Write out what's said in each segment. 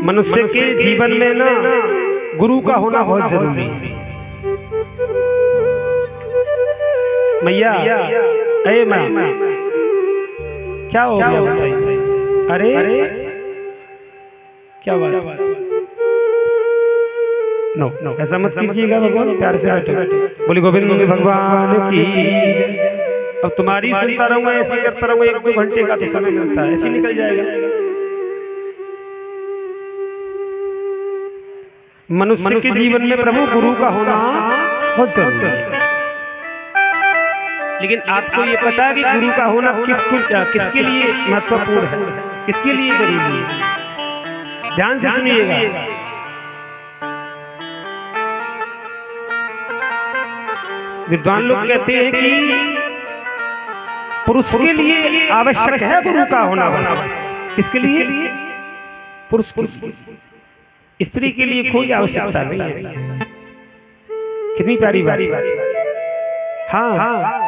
मनुष्य के जीवन में ना गुरु का होना बहुत जरूरी है। मैया अरे माँ क्या हो गया बताइए। अरे क्या बात, नो ऐसा मत कीजिएगा भगवान, प्यार से बैठो। बोली गोविंद भगवान की। अब तुम्हारी सुनता रहूंगा, ऐसे करता रहूंगा, 1-2 घंटे का तो समय मिलता है, ऐसे निकल जाएगा। मनुष्य के जीवन में प्रभु गुरु का होना बहुत जरूरी है। लेकिन आपको ये पता है कि गुरु का होना किसके लिए महत्वपूर्ण है, किसके लिए जरूरी है? ध्यान से सुनिएगा। विद्वान लोग कहते हैं कि पुरुष के लिए आवश्यक है गुरु का होना। बस किसके लिए? पुरुष के लिए। स्त्री के लिए कोई आवश्यकता नहीं है। कितनी प्यारी बात। हाँ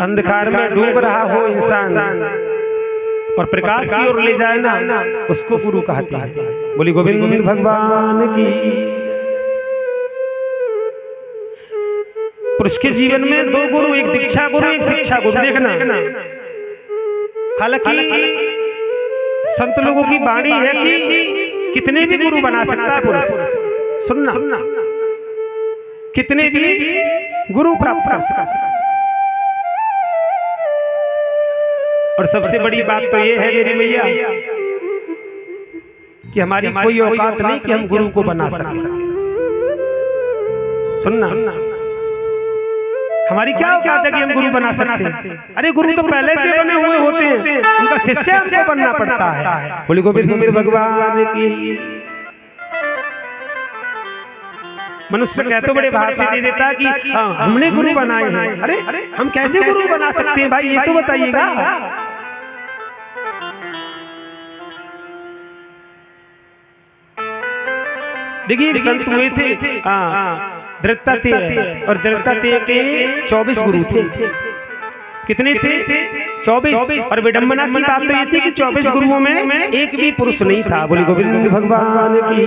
अंधकार में डूब रहा हो इंसान और प्रकाश की ओर ले जाए ना, उसको गुरु कहते हैं। बोली गोविंद भगवान की। पुरुष के जीवन में 2 गुरु, एक दीक्षा गुरु, एक शिक्षा गुरु। देखना, हालांकि संत लोगों की वाणी है कि कितने भी गुरु बना सकता है पुरुष। सुनना, कितने भी गुरु प्राप्त कर सकता है। और सबसे बड़ी बात तो ये है मेरी मैया कि हमारी कोई औकात नहीं कि हम गुरु को बना सकें। सुनना, हमारी क्या औकात है कि हम गुरु बना सकते हैं? अरे गुरु तो पहले से बने हुए होते हैं, उनका शिष्य हमको बनना पड़ता है। बोली गोविंद भगवान की। मनुष्य कह तो बड़े भाव से दे देता कि हमने गुरु बनाए हैं। अरे हम कैसे गुरु बना सकते हैं भाई, ये तो बताइएगा। देखिए एक संत हुए थे दृढ़ता और दृढ़ता के 24 गुरु थे। कितने थे? 24। और विडंबना की बात तो ये थी कि 24 गुरुओं में एक भी पुरुष नहीं था। बोली गोविंद भगवान की।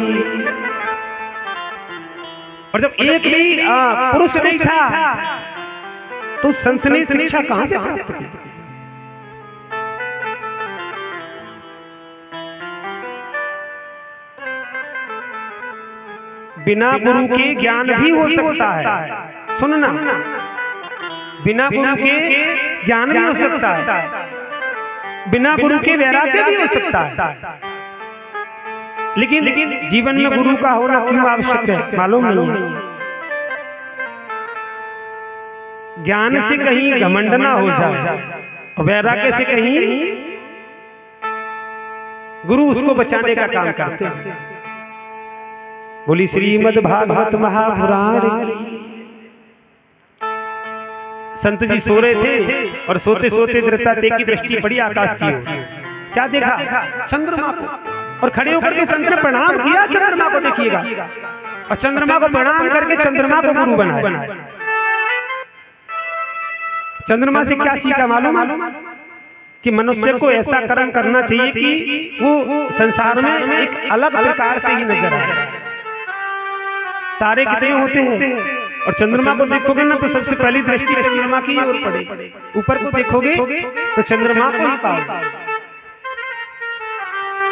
और जब एक भी पुरुष नहीं था तो संत ने शिक्षा कहां से प्राप्त की? बिना गुरु के ज्ञान भी हो सकता है। सुनना, बिना गुरु के ज्ञान भी हो सकता है, बिना गुरु के वैराग्य भी हो सकता है। लेकिन जीवन में गुरु का होना क्यों आवश्यक है मालूम नहीं। ज्ञान से कहीं घमंड ना हो जाए, वैराग्य से कहीं गुरु उसको बचाने का काम करते हैं। बोली श्रीमद् भागवत महापुराण। संत जी सो रहे थे और सोते सोते दृढ़ता की दृष्टि पड़ी आकाश की ओर। क्या देखा? चंद्रमा को। और खड़े होकर के संत ने प्रणाम किया चंद्रमा को। देखिएगा, और चंद्रमा को प्रणाम करके चंद्रमा को गुरु बनाया। चंद्रमा से क्या सीखा मालूम? कि मनुष्य को ऐसा कर्म करना चाहिए कि वो संसार में एक अलग प्रकार से ही नजर आए। तारे कितने होते हैं, और चंद्रमा को देखोगे ना तो सबसे पहली दृष्टि चंद्रमा की ओर पड़े। ऊपर को देखोगे तो चंद्रमा को ही पाओगे।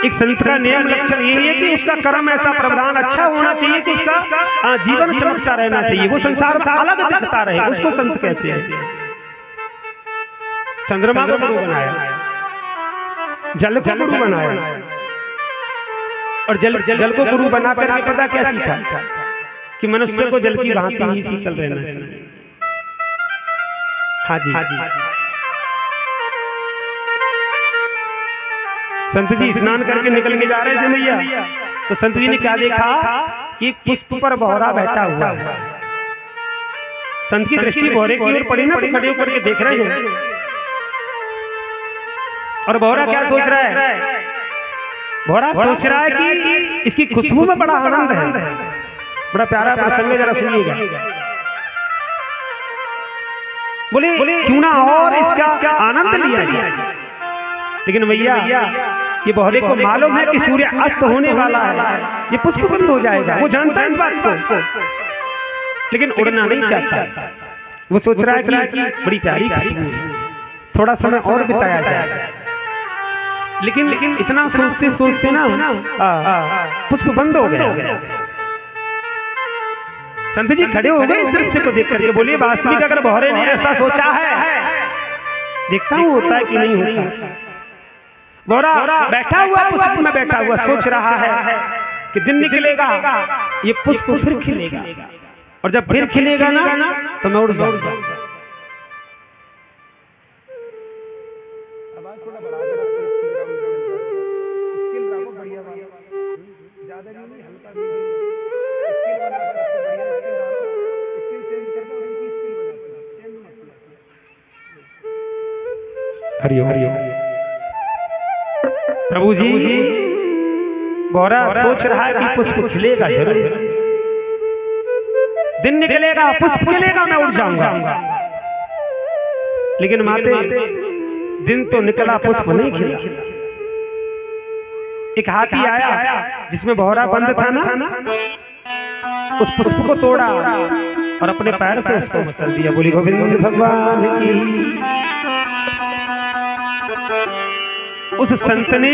एक संत का नियम लक्षण यही है कि उसका कर्म ऐसा प्रधान अच्छा होना चाहिए कि उसका जीवन चमकता रहना चाहिए, वो संसार में अलग दिखता रहे, उसको संत कहते हैं। चंद्रमा को गुरु बनाया, जल को गुरु बनाया, और जल को गुरु बनाकर पता क्या सीखा? कि मनुष्य को जल की भांति ही शीतल रहना चाहिए। हाँ जी, संत जी स्नान करके निकल के जा रहे थे मैया, तो संत जी ने क्या देखा कि एक पुष्प पर भौरा बैठा हुआ है। संत की दृष्टि भौरे की ओर पड़ी ना, तो खड़े होकर के देख रहे हैं। और भौरा क्या सोच रहा है? भौरा सोच रहा है कि इसकी खुशबू में बड़ा आनंद है। बड़ा प्यारा प्रसंग है, जरा सुनिएगा। बोले क्यों ना और इसका आनंद लिया जाए। लेकिन भैया ये बहरे को मालूम है कि सूर्य अस्त होने वाला है, ये पुष्प बंद हो जाएगा, वो जानता है इस बात को, लेकिन उड़ना नहीं चाहता। वो सोच रहा है कि बड़ी प्यारी खुशबू है, थोड़ा समय और बिताया जाए। लेकिन इतना सोचते सोचते ना पुष्प बंद हो गया। संत जी खड़े हो गए इस दृश्य को देख करके, बोलिए वास्तविक अगर बहरे ने ऐसा सोचा है, देखता हूँ होता है कि नहीं होता। बहरा बैठा हुआ पुष्प में बैठा हुआ सोच रहा है कि दिन निकलेगा ये पुष्प फिर खिलेगा, और जब फिर खिलेगा ना तो मैं उड़ जाऊंगा। हरिओम हरिओम। प्रभु जी बहरा सोच रहा है कि पुष्प खिलेगा जरूर, दिन निकलेगा पुष्प खिलेगा मैं उड़ जाऊंगा। लेकिन माते दिन तो निकला पुष्प नहीं खिला। एक हाथी आया जिसमें बहरा बंद था ना, उस पुष्प को तोड़ा और अपने पैर से उसको मसल दिया। बोली गोविंद भगवान की। उस संत ने